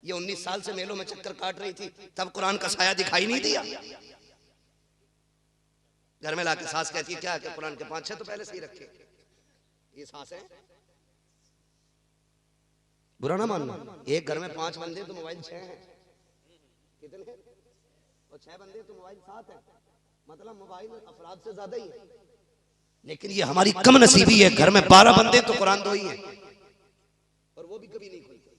ये 19 साल से मेलों में चक्कर काट रही थी, तब कुरान का साया दिखाई नहीं दिया। घर में लाके सास कहती है क्या कि कुरान के 5-6 तो पहले से ही रखे। ये सास है, बुरा ना मानना। एक घर में 5 बंदे तो मोबाइल 6 हैं, कितने? और 6 बंदे तो मोबाइल 7 है, मतलब मोबाइल अफराद से ज्यादा ही है। लेकिन ये हमारी कम नसीबी है, घर में 12 बंदे तो कुरान 2 ही है, और वो भी कभी नहीं खुलते।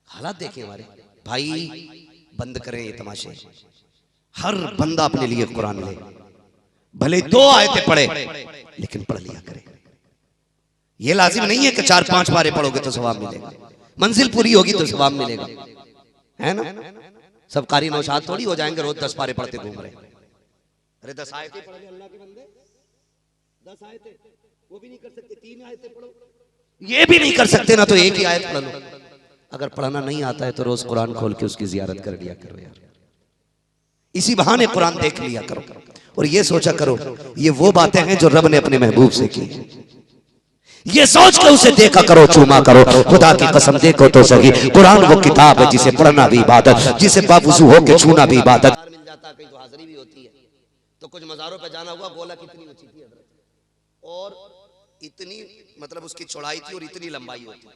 हालात देखें हमारे भाई, बंद करें ये तमाशे। हर बंदा अपने लिए कुरान ले, भले 2 आयतें पढ़े लेकिन पढ़ लिया करे। ये लाजिम नहीं है कि 4-5 पारे पढ़ोगे तो सवाब मिलेगा, मंजिल पूरी होगी तो सवाब मिलेगा, है ना। सब कारी नौशाद थोड़ी हो जाएंगे रोज 10 पारे पढ़ते घूम रहे। अरे 10 आयतें पढ़ ले अल्लाह के बंदे, 10 आयतें वो भी नहीं कर सकते, 3 आयतें पढ़ो, ये भी नहीं कर सकते ना, तो एक ही आयत पढ़ लो। अगर पढ़ना नहीं आता है तो रोज कुरान खोल के उसकी जियारत कर लिया करो यार, इसी बहाने कुरान देख लिया करो। और ये सोचा करो ये वो बातें हैं जो रब ने अपने महबूब से की, ये सोच के उसे देखा करो, चूमा करो। खुदा की कसम देखो तो सही, कुरान वो किताब है जिसे पढ़ना भी इबादत, जिसे बावुजू होके छूना भी इबादत। मिल जाता कहीं तो हाजिरी भी होती है। तो कुछ मज़ारों पे जाना हुआ, गोला कितनी ऊंची थी और इतनी मतलब उसकी चौड़ाई थी और इतनी लंबाई होती,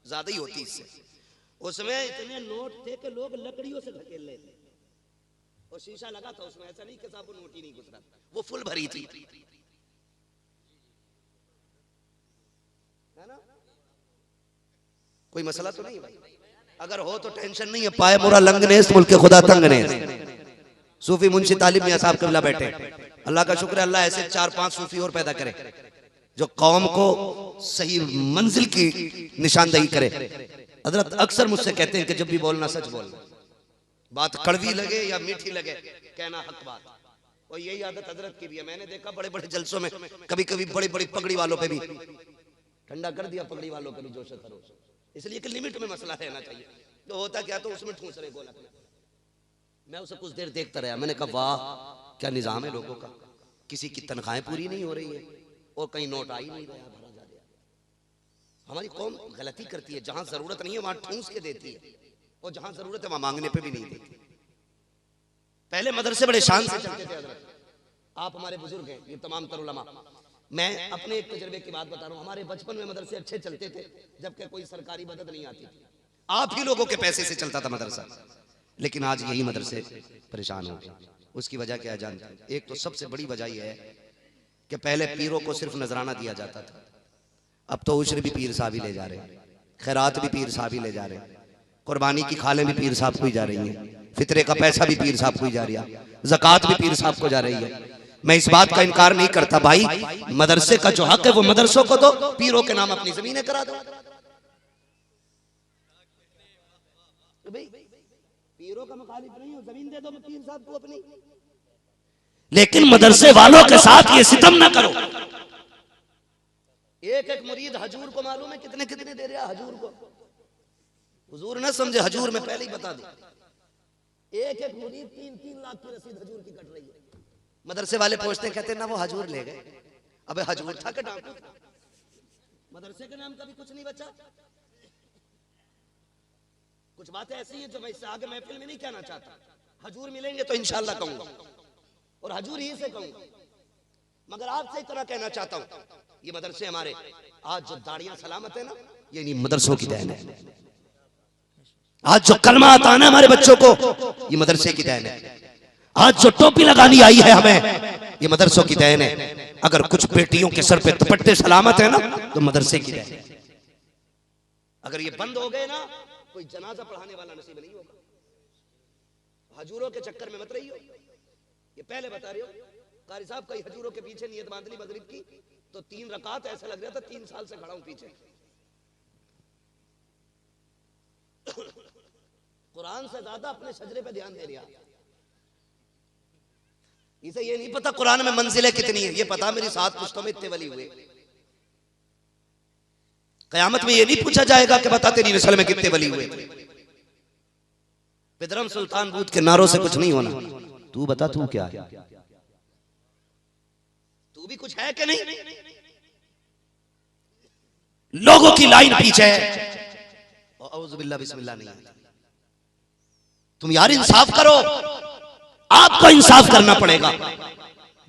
ज्यादा ही होती इससे। उसमें इतने नोट थे कि लोग लकड़ियों से ढकेल लेते, और शीशा लगा था उसमें, ऐसा नहीं कि साहब वो नोट ही नहीं गुजरा, वो फुल भरी थी, है ना। कोई मसला तो नहीं भाई, अगर हो तो टेंशन नहीं है। पाए मोरा लंगनेस मुल्क खुदा तंगनेस, सूफी मुंशी तालिब मियां साहब कबला बैठे, अल्लाह का शुक्र है, अल्लाह ऐसे 4-5 सूफी और पैदा करे जो कौम को सही मंजिल की निशानदही करे। हजरत अक्सर मुझसे कहते हैं कि जब भी बोलना सच बोलना, बात कड़वी लगे या मीठी लगे, कहना हक बात। और यही आदत हजरत की भी है। मैंने देखा बड़े बड़े जलसों में कभी कभी बड़ी बड़ी पगड़ी वालों पे भी ठंडा कर दिया, पगड़ी वालों पे भी जोश खरोश, इसलिए कि लिमिट में मसला रहना चाहिए। तो होता क्या, तो उसमें ठूस रहे गोला। मैं उसे कुछ देर देखता रहा, मैंने कहा वाह क्या निजाम है लोगों का, किसी की तनख्वाहें पूरी नहीं हो रही है और कहीं नोट आ ही नहीं रहा, भरा जा रहा। हमारी कौम गलती करती है, जहां जरूरत नहीं है वहां ठूस के देती है, और जहां जरूरत है वहां मांगने पे भी नहीं देती। पहले मदरसे बड़े शान से चलते थे हजरत, आप हमारे बुजुर्ग हैं, ये तमाम तर उलमा। मैं अपने एक तजर्बे की बात बता रहा हूँ, हमारे बचपन में मदरसे अच्छे चलते थे जबकि कोई सरकारी मदद नहीं आती थी, आप ही लोगों के पैसे से चलता था मदरसा। लेकिन आज यही मदरसे परेशान हो गए। उसकी वजह क्या जानते हैं? एक तो सबसे बड़ी वजह यह है कि पहले पीरों को सिर्फ नजराना दिया जाता था, अब तो उश्र भी पीर साहब ही ले जा रहे हैं, खैरात भी पीर साहब ही ले जा रहे हैं, कुर्बानी की खालें भी पीर साहब को ही जा रही हैं, फितरे का पैसा भी पीर साहब को ही जा रहा है, ज़कात भी पीर साहब को जा रही है। मैं इस बात का इनकार नहीं करता भाई, मदरसे का जो हक है वो मदरसों को दो, पीरों के नाम अपनी जमीनें करा दो। पीरों का मुखालिफ नहीं हो, जमीन दे दो पीर साहब को अपनी, लेकिन मदरसे वालों के साथ ये सितम ना करो। एक एक मुरीद हजूर को मालूम है कितने कितने दे रहा हजूर को, हुजूर ना समझे, हजूर में पहले ही बता दूं, एक एक मुरीद 3-3 लाख की रसीद हजूर की कट रही है। मदरसे वाले पूछते हैं, कहते हैं ना वो हजूर ले गए। अबे हजूर था कि डाकू था? मदरसे के नाम का भी कुछ नहीं बचा। कुछ बातें ऐसी हैं जो मैं इससे आगे महफिल में नहीं कहना चाहता, हजूर मिलेंगे तो इंशाअल्लाह कहूंगा और हजूर ही से कहूंगा, मगर आपसे इतना कहना चाहता हूं, ये मदरसे हमारे आज जो दाढ़ियां सलामत है ना, ये इन्हीं मदरसों की देन है। आज जो कलमा आता है ना हमारे बच्चों को, ये मदरसे की देन है। आज जो टोपी लगानी आई है हमें, ये मदरसों की देन है। अगर कुछ बेटियों के सर पे दुपट्टे सलामत है ना, तो मदरसे की देन है। अगर ये बंद हो गए ना, कोई जनाजा पढ़ाने वाला नसीब नहीं होगा। हजूरों के चक्कर में मत रहियो, ये पहले बता रही हो। कारी साहब कई हजूरों के पीछे नियत बांध ली मगरिब की, तो 3 रकात ऐसा लग रहा था 3 साल से खड़ा हूं पीछे। कुरान से ज्यादा अपने सजरे पे ध्यान दे रहा। इसे ये नहीं पता कुरान में मंजिलें कितनी है, ये पता मेरी 7 पुश्तों में इतने वली हुए। कयामत में ये नहीं पूछा जाएगा कि बता तेरी नस्ल में कितने वली हुए। बिदरम सुल्तान बूथ के नारों से कुछ नहीं होना। तू बता तू क्या है, तू भी कुछ है कि नहीं? लोगों की लाइन पीछे है, औज़ुबिल्लाह बिस्मिल्लाह नहीं आती। तुम यार इंसाफ करो, आपको इंसाफ करना पड़ेगा।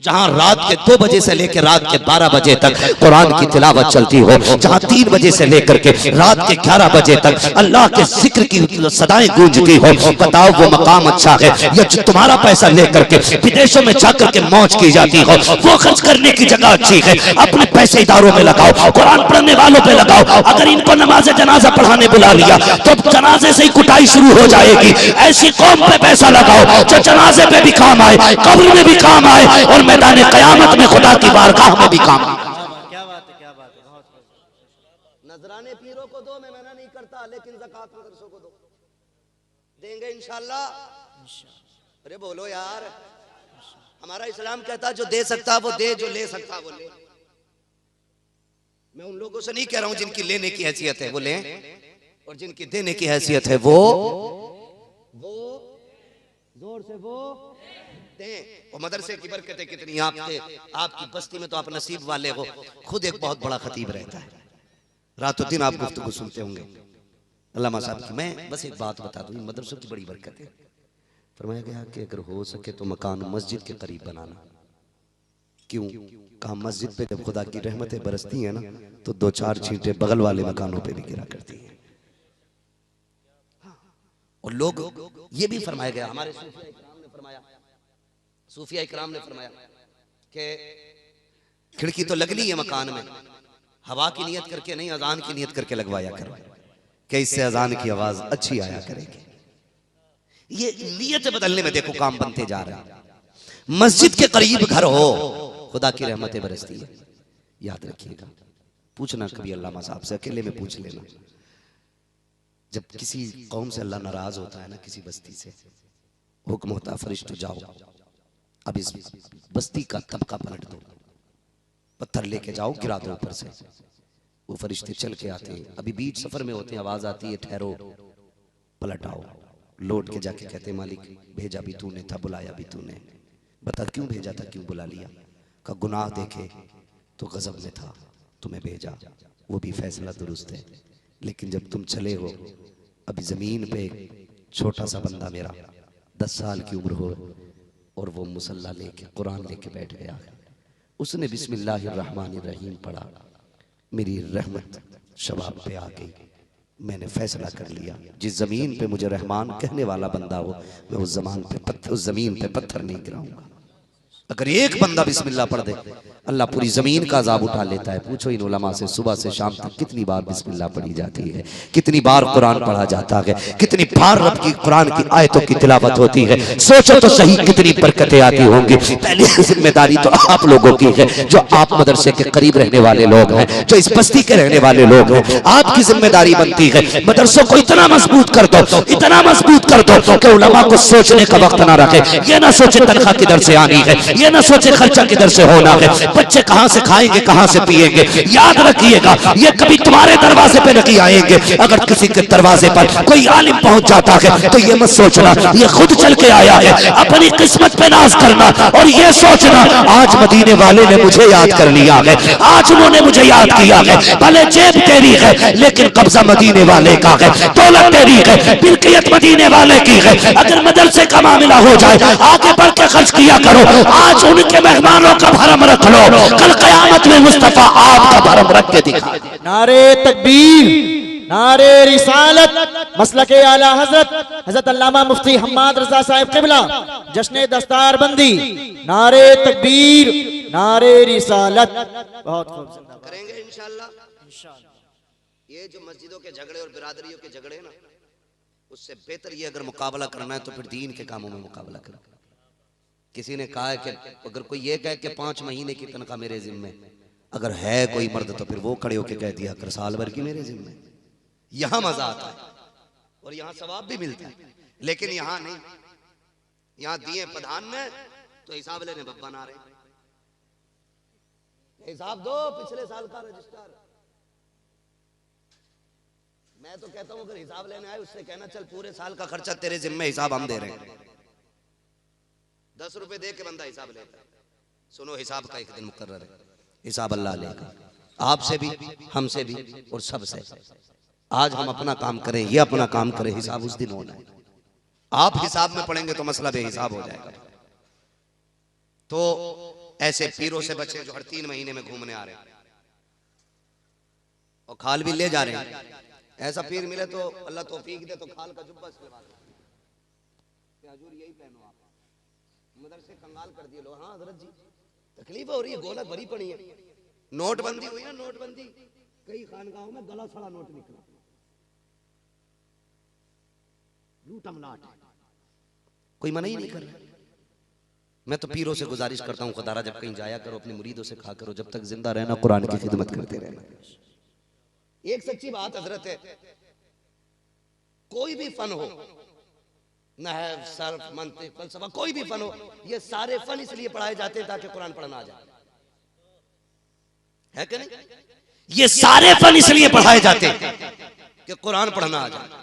जहां रात के 2 बजे से लेकर रात के 12 बजे तक कुरान की तिलावत चलती हो, जहां 3 बजे से लेकर के रात के 11 बजे तक अल्लाह के जिक्र की सदाएं गूंजती हो, बताओ वो मकाम अच्छा है या जो तुम्हारा पैसा लेकर के विदेशों में जाकर के मौज की जाती हो, वो खर्च करने की जगह अच्छी है। अपने पैसे इदारों में लगाओ, कुरान पढ़ने वालों पे लगाओ। अगर इनको नमाज जनाजा पढ़ाने बुला लिया तो जनाजे से ही कुटाई शुरू हो जाएगी। ऐसी कौम पे पैसा लगाओ जो जनाजे पे भी काम आए, कब्र में भी काम आए और मैदान क़यामत में खुदा की बारगाह में भी काम। क्या बात है, क्या बात है। नजराने पीरों को दो, मैं मना नहीं करता, लेकिन ज़कात मदरसों को दो, देंगे इंशाल्लाह। अरे बोलो यार, हमारा इस्लाम कहता जो दे सकता वो दे, जो ले सकता वो ले। मैं उन लोगों से नहीं कह रहा हूं जिनकी लेने की हैसियत है वो लें, और जिनकी देने की हैसियत है वो जोर से वो दें। और मदरसे की बरकतें कितनी आपकी बस्ती में, तो आप नसीब वाले हो। खुद एक बहुत बड़ा खतीब रहता है, रातों दिन आप गुफ्तगू सुनते होंगे अल्लामा साहब की। मैं बस एक बात बता दूं, मदरसों की बड़ी बरकत है। फरमाया गया कि अगर हो सके तो मकान मस्जिद के करीब बनाना। क्यों? कहा मस्जिद पे जब खुदा की रहमतें बरसती हैं ना, तो 2-4 छींटे बगल वाले मकानों पे भी गिरा करती हैं। और लोग ये भी फरमाया गया, हमारे सूफिया इकराम ने फरमाया कि खिड़की तो लगनी है मकान में, हवा की नियत करके नहीं, अजान की नियत करके लगवाया करो कि इससे अजान की आवाज अच्छी आया करेगी। ये नियत बदलने में देखो काम बनते जा रहे हैं। मस्जिद के करीब घर हो, खुदा की रहमतें बरसती है। याद रखिएगा, पूछना कभी अल्लामा साहब से, अकेले में पूछ लेना। जब किसी कौम से अल्लाह नाराज होता है ना, किसी बस्ती से, हुक्म होता है फरिश्तों जाओ अब इस बस्ती का तबका पलट दो, पत्थर लेके जाओ गिरा दो ऊपर से। वो फरिश्ते चल के आते हैं, अभी बीच सफर में होते हैं, आवाज आती है ठहरो, पलट आओ। लौट के जाके कहते मालिक भेजा भी तूने था, बुलाया भी तूने, बता क्यों भेजा था, क्यों बुला लिया? का गुनाह देखे तो गजब में था, तुम्हें भेजा, वो भी फैसला दुरुस्त है। लेकिन जब तुम चले हो, अभी जमीन पे छोटा सा बंदा मेरा 10 साल की उम्र हो, और वो मुसल्ला लेके कुरान लेके बैठ गया, उसने बिस्मिल्लाहिर्रहमानिर्रहीम पढ़ा, मेरी रहमत शबाब पे आ गई। मैंने फैसला कर लिया, जिस जमीन पे मुझे रहमान कहने वाला बंदा हो, मैं उस जमीन पे पत्थर नहीं गिराऊंगा। अगर एक बंदा बिस्मिल्लाह पढ़ दे, अल्लाह पूरी जमीन का अजाब उठा लेता है। पूछो इन उलमा से, सुबह से शाम तक कितनी बार बिस्मिल्लाह पढ़ी जाती है, कितनी बार कुरान पढ़ा जाता है, कितनी बार रब की कुरान की आयतों की तिलावत होती है। सोचो तो सही कितनी बरकतें आती होंगी। पहली जिम्मेदारी तो आप लोगों की है, जो आप मदरसे के करीब रहने वाले लोग हैं, जो इस बस्ती के रहने वाले लोग हैं। आपकी जिम्मेदारी बनती है मदरसों को इतना मजबूत कर दो, इतना मजबूत कर दो कि उलमा को सोचने का वक्त ना रखे। ये ना सोचे तनख्वाह किधर से आनी है, ये ना सोचे खर्चा किधर से होना है, बच्चे कहां से खाएंगे, कहां से पिएंगे। याद रखिएगा, ये कभी तुम्हारे दरवाजे पे नहीं आएंगे। अगर किसी के दरवाजे पर कोई आलिम पहुंच जाता है तो ये मत सोचना ये खुद चल के आया है, अपनी किस्मत पे नाज करना और ये सोचना आज मदीने वाले ने मुझे याद कर लिया है, आज उन्होंने मुझे याद किया है। भले जेब तेरी है लेकिन कब्जा मदीने वाले का है, दौलत तेरी है बिल्कियत मदीने वाले की है। अगर मदरसे का मामला हो जाए, आगे बढ़ के खर्च किया करो। आज उनके मेहमानों का भरम रख लो, कल कयामत में मुस्तफा आपका भरम रख के दिखा। नारे तकबीर, नारे रिसालत, मसलके आला हजरत अल्लामा मुफ्ती हम्माद रजा साहिब क़िबला, जश्न दस्तार बंदी, नारे तकबीर, नारे रिसालत। बहुत खूब करेंगे इंशाअल्लाह। ये जो मस्जिदों के झगड़े और बिरादरियों के झगड़े ना, उससे बेहतर ये अगर मुकाबला करना है तो फिर दीन के कामों में मुकाबला करें। किसी ने कहा है कि अगर कोई ये कहे कि 5 महीने की तनख्वाह मेरे जिम्मे, अगर है कोई मर्द तो फिर वो खड़े होकर कह दिया कर साल भर की मेरे जिम्मे। यहां मजा आता है और यहां सवाब भी मिलता है, लेकिन यहां नहीं। यहां दिए प्रधान ने तो हिसाब लेने बब्बा ना रहे। हिसाब दो पिछले साल का रजिस्टर। मैं तो कहता हूं अगर हिसाब लेने आए उससे कहना चल पूरे साल का खर्चा तेरे जिम्मे, हिसाब हम दे रहे हैं। 10 रुपए दे के बंदा हिसाब लेता है। सुनो हिसाब का एक दिन मुकर्रर है, हिसाब अल्लाह लेगा। आपसे भी, हमसे भी और सबसे। आज हम अपना काम करें, ये अपना काम करें, हिसाब उस दिन होना है। आप हिसाब में पड़ेंगे तो मसला बेहिसाब हो जाएगा। तो ऐसे पीरों से बचे जो हर 3 महीने में घूमने आ रहे हैं और खाल भी ले जा रहे हैं। ऐसा पीर मिले तो अल्लाह तौफीक दे तो खाल का जुब्बा सिलवा दो, हुजूर यही पहनो आप, मदरसे कंगाल कर दिए लोग। हाँ हजरत जी तकलीफ हो रही है, गोलक भरी पड़ी है। नोटबंदी हुई ना, नोटबंदी, कई खानगाहों में गला सड़ा नोट निकला, लूटम लाट, कोई मना ही नहीं कर रहा। मैं तो पीरों से गुजारिश करता हूँ, खुदारा जब कहीं जाया करो अपने मुरीदों से कहा करो, जब तक जिंदा रहना कुरान की खिदमत करते रहना। एक सच्ची बात हजरत है, कोई भी फन हो, नहव, सर्फ, मंतिक, फलसफा, कोई भी फन हो, ये सारे फन इसलिए पढ़ाए जाते हैं ताकि कुरान पढ़ना आ जाए, है कि नहीं? ये सारे फन इसलिए पढ़ाए जाते हैं कि कुरान पढ़ना आ जाए।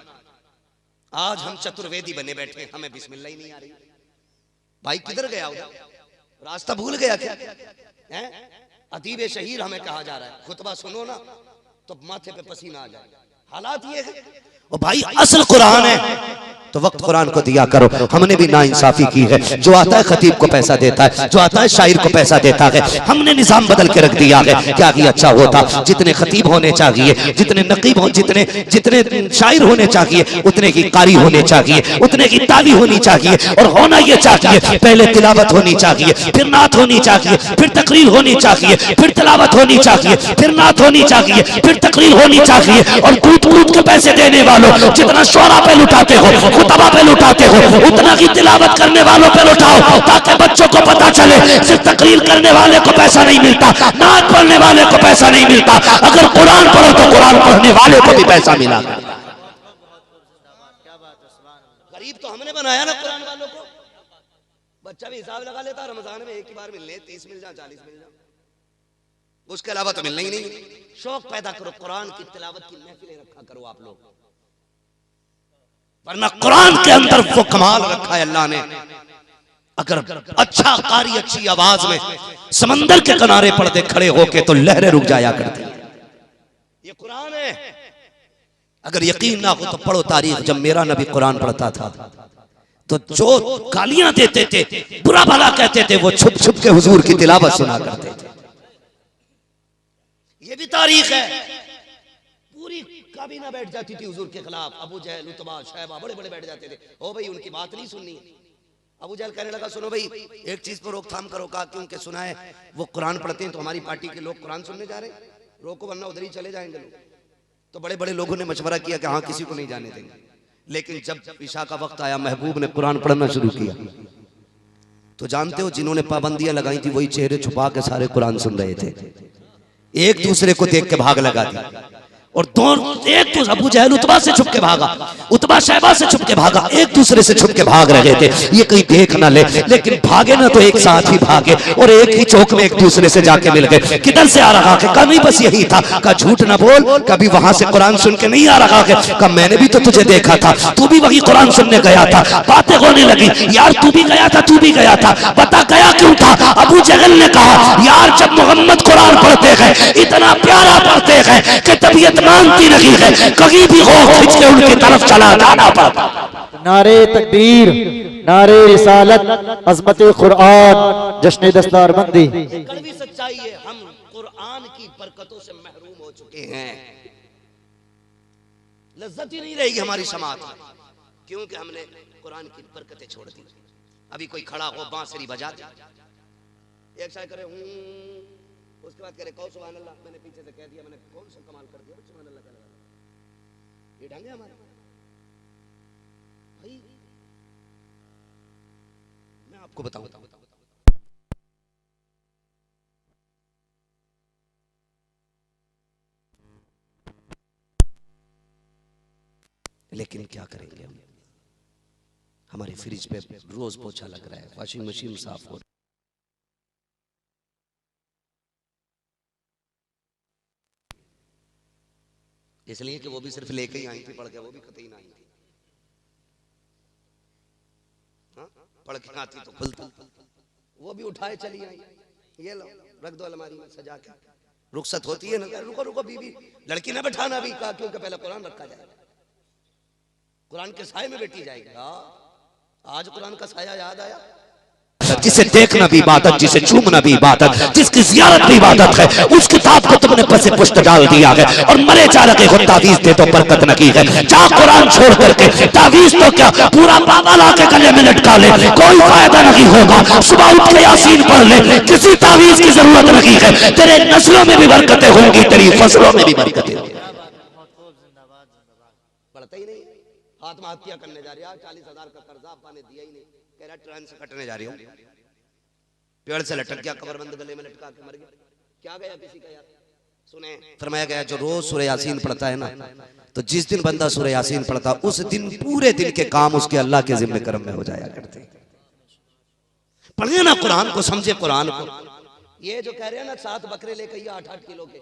आज हम चतुर्वेदी बने बैठे, हमें बिस्मिल्लाह ही नहीं आ रही। भाई किधर गया उधर, रास्ता भूल गया क्या? हैं? अदीब शहीर हमें कहा जा रहा है, खुतबा सुनो ना तो माथे पे पसीना आ जाए। हालात ये है। और भाई असल कुरान है तो वक्त कुरान को दिया करो। हमने भी नाइंसाफी की है, जो आता है खतीब को पैसा देता है, जो आता है शायर को पैसा देता है। हमने निजाम बदल के रख दिया है। क्या कि अच्छा होता जितने खतीब होने चाहिए, जितने नकीब हो, जितने जितने शायर होने चाहिए, उतने की कारी होने चाहिए, उतने की ताली होनी चाहिए। और होना ये चाहिए, पहले तिलावत होनी चाहिए, फिर नात होनी चाहिए, फिर तकरीर होनी चाहिए, फिर तिलावत होनी चाहिए, फिर नात होनी चाहिए, फिर तकरीर होनी चाहिए। और दूध दूध के पैसे देने वालों जितना शोरा पे लुटाते हो, खुतबा पे लुटाते हो, उतना की तिलावत करने वालों पे लुटाओ, ताकि बच्चों को पता चले सिर्फ तकरीर करने वाले को पैसा नहीं मिलता, नात पढ़ने वाले को पैसा नहीं मिलता, अगर कुरान पढ़ो तो कुरान पढ़ने वाले को भी पैसा मिला। गरीब तो हमने बनाया ना कुरान वालों को। बच्चा भी हिसाब लगा लेता, रमजान में एक ही बार मिलने 30 मिल जाए, 40 मिल जाए, उसके अलावा तो मिलना ही नहीं। शौक पैदा करो, कुरान की तिलावत की महफिलें रखा करो आप लोग, वरना कुरान के अंदर वो कमाल रखा है अल्लाह ने। अगर अच्छा कारी अच्छी आवाज में समंदर के किनारे पढ़ते खड़े होके तो लहरें रुक जाया करती। ये कुरान है। अगर यकीन ना हो तो पढ़ो तारीख, जब मेरा नबी कुरान पढ़ता था तो जो गालियां देते थे, बुरा भला कहते थे, वो छुप छुप के हुजूर की तिलावत सुना करते थे। ये भी तारीख है। पूरी काबीना बैठ जाती थी हुजूर के खिलाफ, अबू जहल, उतबा, शैबा बड़े बड़े बैठ जाते थे। ओ भाई उनकी बात नहीं सुननी है। अबू जहल कहने लगा सुनो भाई एक चीज पर रोकथाम करो। कहा क्योंकि सुना है वो कुरान पढ़ते हैं तो हमारी पार्टी के लोग कुरान सुनने जा रहे हैं, रोको वरना उधर ही चले जाएंगे लोग। तो बड़े बड़े लोगों ने मशवरा किया कि हाँ किसी को नहीं जाने देंगे। लेकिन जब ईशा का वक्त आया, महबूब ने कुरान पढ़ना शुरू किया तो जानते हो जिन्होंने पाबंदियां लगाई थी वही चेहरे छुपा के सारे कुरान सुन रहे थे, एक दूसरे को देख के भाग लगा दी। और दोनों एक तो अबू जहल उतबा से छुप के भागा, उतबा शैबा से छुप के भागा, एक दूसरे से छुप के भाग रहे थे, ये कहीं देख ना ले। लेकिन भागे ना तो एक साथ ही भागे और एक ही चौक में एक दूसरे से जाके मिल गए। किधर से आ रहा है? कहा नहीं बस यही था। कहा झूठ ना बोल, कभी वहां से कुरान सुन के नहीं आ रहा है। कहा मैंने भी तो तुझे देखा था, तू भी वही कुरान सुनने गया था। बातें होने लगी, यार तू भी गया था, तू भी गया था, बता गया क्यों था? अबू जहल ने कहा यार जब मोहम्मद कुरान पढ़ते हैं इतना प्यारा पढ़ते हैं कि तबीयत मानती नहीं है, कहीं भी हो खींच के उनकी तरफ चला जाना पड़ता। नारे तकबीर, नारे रिसालत, अज़मत कुरान, जश्न दस्तारबंदी। कड़वी सच्चाई है, हम कुरान की बरकतों से महरूम हो चुके हैं। लज्जत ही नहीं रहेगी हमारी समाज में क्योंकि हमने कुरान की बरकतें छोड़ दी। अभी कोई खड़ा हो बांसुरी बजा दे, एक साइड करे उसके बाद करे कहो सुभान अल्लाह, मैंने पीछे से कह दिया, मैंने कौन सा कमाल कर दिया सुभान अल्लाह का। ये ढंग है हमारा भाई। मैं आपको बताऊं लेकिन क्या करेंगे हम? हमारे फ्रिज पे रोज पोछा लग रहा है, वॉशिंग मशीन साफ हो, इसलिए कि वो भी सिर्फ लेके ही आई थी, पढ़ के वो भी कतई ना आई थी। हाँ? पढ़ के आती तो खुलता, वो भी उठाए चली आई, ये लो रख दो अलमारी में सजा के। रुखसत होती है ना, रुको रुको बीवी, लड़की ना बैठाना अभी, कहा क्योंकि पहले कुरान रखा जाए, कुरान के साए में बैठी जाएगी। आज कुरान का साया याद आया। जिसे देखना भी इबादत, जिसे चूमना भी इबादत, जिसकी जियारत भी इबादत है, उस किताब को तुमने पसे पुष्ट डाल दिया है और मरे जा रखे को तावीज दे तो बरकत न की है। जा कुरान छोड़ करके तावीज तो क्या पूरा बाबा ला के गले में लटका ले, कोई फायदा नहीं होगा। सुबह उठ के यासीन पढ़ ले, किसी तावीज की जरूरत नहीं है। तेरे नस्लों में भी बरकतें होंगी, तेरी फसलों में भी बरकतें होंगी। पढ़ता ही नहीं, आत्महत्या करने जा रहा, 40,000 का कर्जा आपा ने दिया ही नहीं, कह रहा ट्रेन से कटने जा रही हूँ, पेड़ से लटक गया, कमरबंद गले में लटका के मर गया। क्या गया किसी का यार? सुने, फरमाया गया जो रोज सूरह यासीन पढ़ता है ना, तो जिस दिन बंदा सूरह यासीन पढ़ता उस दिन पूरे दिन के काम उसके अल्लाह के जिम्मे करम में हो जाया करते। पढ़े ना कुरान को, समझे कुरान को। ये जो कह रहे हैं ना 7 बकरे लेकर ये 8-8 किलो के,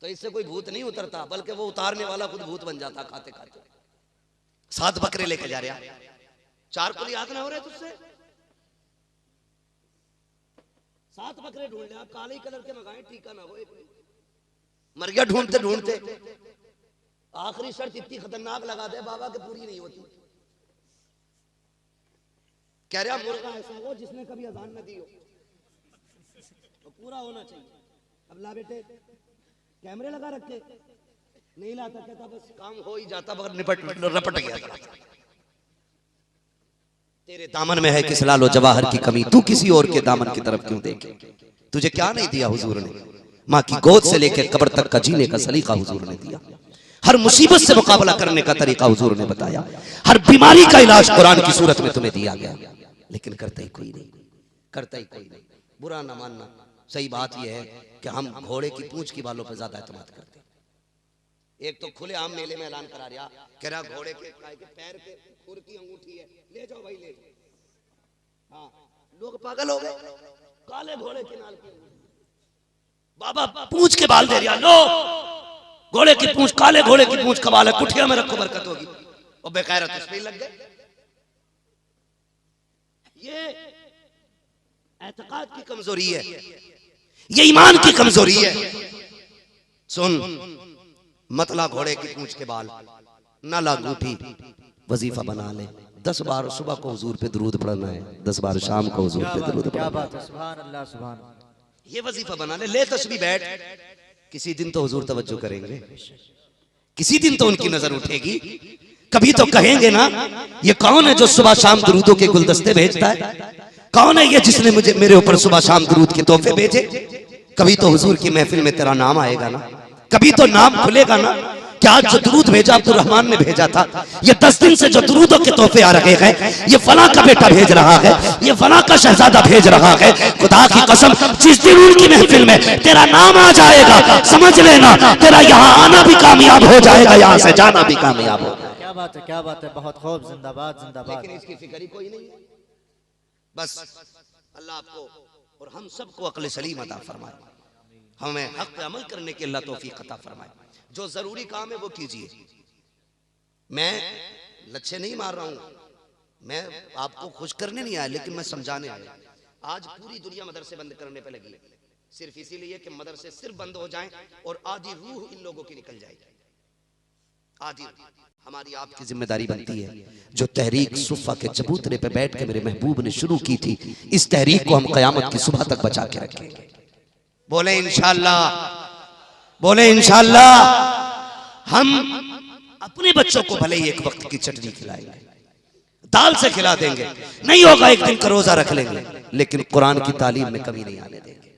तो इससे कोई भूत नहीं उतरता, बल्कि वो उतारने वाला खुद भूत बन जाता खाते खाते। 7 बकरे लेके जा रहा, 4 को याद ना हो रहे तुझसे, 7 बकरे ढूंढ ले आप, काले कलर के मंगाए, टीका ना हो, मर गया ढूंढते ढूंढते। आखिरी शर्त इतनी खतरनाक लगा दे बाबा के पूरी नहीं होती। कह रहा मुर्गा ऐसा हो जिसने कभी अजान न दी हो, तो पूरा होना चाहिए। अब ला बेटे, कैमरे लगा रखे, नहीं लाता, कहता बस काम हो ही जाता, मगर रपट गया। तेरे दामन में है किस लालो जवाहर की कमी, तू किसी और के दामन की तरफ क्यों देखे? तुझे क्या नहीं दिया हुजूर ने? माँ की गोद से लेकर कब्र तक का जीने का सलीका हुजूर ने दिया। हर मुसीबत से मुकाबला करने का तरीका हुजूर ने बताया। हर बीमारी का इलाज कुरान की सूरत में तुम्हें दिया गया, लेकिन करता ही कोई नहीं, करता ही कोई नहीं। बुरा ना मानना, सही बात यह है कि हम घोड़े की पूंछ की बालों पर ज्यादा एतमाद करते हैं। एक तो खुले आम मेले में ऐलान करा रहा, कह रहा घोड़े के पैर पे खुर की अंगूठी है, ले जाओ भाई ले जाओ। हाँ, लोग पागल हो गए, काले घोड़े के नाल की बाबा पूंछ के बाल दे रहा, लो घोड़े की पूंछ, काले घोड़े की पूंछ का बाल है, कुठिया में रखो बरकत होगी। और बेकायरत उसमें लग गए। ये एतकाद की कमजोरी है, ये ईमान की कमजोरी है। सुन, मतला घोड़े की पूंछ के बाल, ना लागूठी, वजीफा बना ले। 10 बार सुबह को हुजूर पे दुरूद पढ़ना है, 10 बार शाम को हुजूर पे दुरूद पढ़ना है। सुभान अल्लाह, सुभान। ये वजीफा बना ले, ले तस्बीह बैठ। किसी दिन तो हुजूर तवज्जो करेंगे, किसी दिन तो उनकी नजर उठेगी। कभी तो कहेंगे ना, ये कौन है जो सुबह शाम दुरूदों के गुलदस्ते भेजता है? कौन है ये जिसने मुझे मेरे ऊपर सुबह शाम दुरूद के तोहफे भेजे? कभी तो हुजूर की महफिल में तेरा नाम आएगा ना, कभी तो नाम खुलेगा ना। क्या आज जो दुरूद भेजा अब्दुल रहमान ने भेजा था, ये 10 दिन से जो दुरूदों के तोहफे आ रहे हैं, ये फला का बेटा भेज रहा है, ये फला का शहजादा भेज रहा है। खुदा की कसम, जिस दिन उनकी महफिल में तेरा नाम आ जाएगा, समझ लेना तेरा यहाँ आना भी कामयाब हो जाएगा, यहाँ से जाना भी कामयाब होगा। क्या बात है, क्या बात है, बहुत खूब, जिंदाबाद जिंदाबाद। लेकिन इसकी फिक्र ही कोई नहीं है। बस अल्लाह आपको और हम सबको अक्ल सलीम अता फरमाए, हमें हक पे अमल करने की अल्लाह तौफीक अता फरमाए। जो जरूरी काम है वो कीजिए। मैं लच्छे नहीं मार रहा हूं, मैं आपको खुश करने नहीं आया, लेकिन मैं समझाने आया। आज पूरी दुनिया मदरसे बंद करने पे लगी है, सिर्फ इसीलिए कि मदरसे सिर्फ बंद हो जाएं और आधी रूह इन लोगों की निकल जाएगी। आधी हमारी आपकी जिम्मेदारी बनती है। जो तहरीक सुफ़ा के चबूतरे पे बैठ के मेरे महबूब ने शुरू की थी, इस तहरीक को हम क़यामत की सुबह तक बचा के रखेंगे। बोले इंशाअल्लाह, बोले इंशाअल्लाह। हम अपने बच्चों को भले ही एक वक्त की चटनी खिलाएंगे, दाल से खिला देंगे, नहीं होगा एक दिन का रोजा रख लेंगे, लेकिन कुरान की तालीम में कमी नहीं आने देंगे।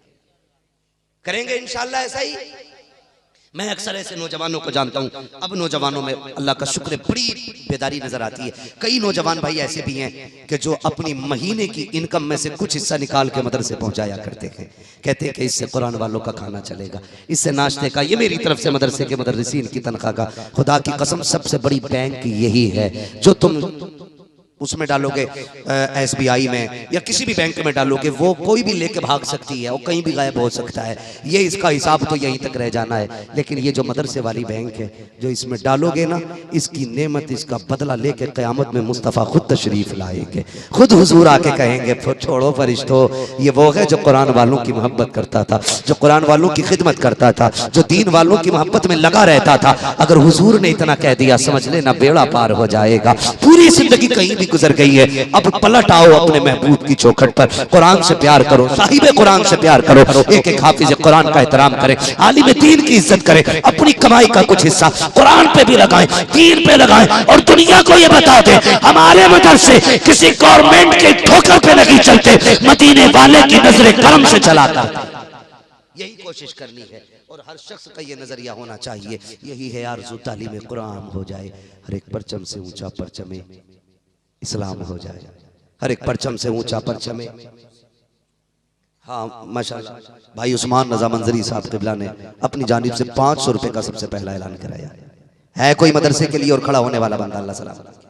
करेंगे इंशाअल्लाह ऐसा ही। मैं अक्सर ऐसे नौजवानों को जानता हूं, अब नौजवानों में अल्लाह का शुक्र है बड़ी बेदारी नजर आती है। कई नौजवान भाई ऐसे भी हैं कि जो अपनी महीने की इनकम में से कुछ हिस्सा निकाल के मदरसे पहुंचाया करते हैं। कहते हैं कि इससे कुरान वालों का खाना चलेगा, इससे नाश्ते का, ये मेरी तरफ से मदरसे के मदरसीन की तनख्वाह का। खुदा की कसम सबसे बड़ी बैंक यही है। जो तुम उसमें डालोगे, SBI में या किसी भी बैंक में डालोगे, वो कोई भी लेके भाग सकती है और कहीं भी गायब हो सकता है। ये इसका हिसाब तो यहीं तक रह जाना है। लेकिन ये जो मदरसे वाली बैंक है, जो इसमें डालोगे ना, इसकी नेमत, इसका बदला लेके क़यामत में मुस्तफ़ा खुद तशरीफ लाएंगे, खुद हुजूर आके कहेंगे छोड़ो फरिश्तों, ये वो है जो कुरान वालों की मोहब्बत करता था, जो कुरान वालों की खिदमत करता था, जो दीन वालों की मोहब्बत में लगा रहता था। अगर हुजूर ने इतना कह दिया, समझ लेना बेड़ा पार हो जाएगा। पूरी जिंदगी कहीं भी गुजर गई है, अब पलट आओ अपने महबूब की चौखट पर, कुरान से प्यार करो, साहिब कुरान से प्यार करो, एक एक हाफिज कुरान का एहतराम करें, आलिम दीन की इज्जत करें, अपनी कमाई का कुछ हिस्सा कुरान पे भी लगाएं, दीन पे लगाएं, और दुनिया को ये बता दें हमारे मदरसे किसी गवर्नमेंट के ठोकर पे नहीं चलते, मदीने वाले की नजरे करम से चलाता। यही कोशिश करनी है और हर शख्स का ये नजरिया होना चाहिए। यही है आरज़ू, तालीम कुरान हो जाए, हर एक परचम से ऊंचा परचमे इस्लाम हो जाए, हर एक परचम से ऊंचा परचमे। हाँ माशाल्लाह, भाई उस्मान रजा मंजरी साहब क़िबला ने अपनी जानिब से 500 रुपए का सबसे पहला ऐलान कराया है। कोई मदरसे के लिए और खड़ा होने वाला बंदा? अल्लाह सलाम।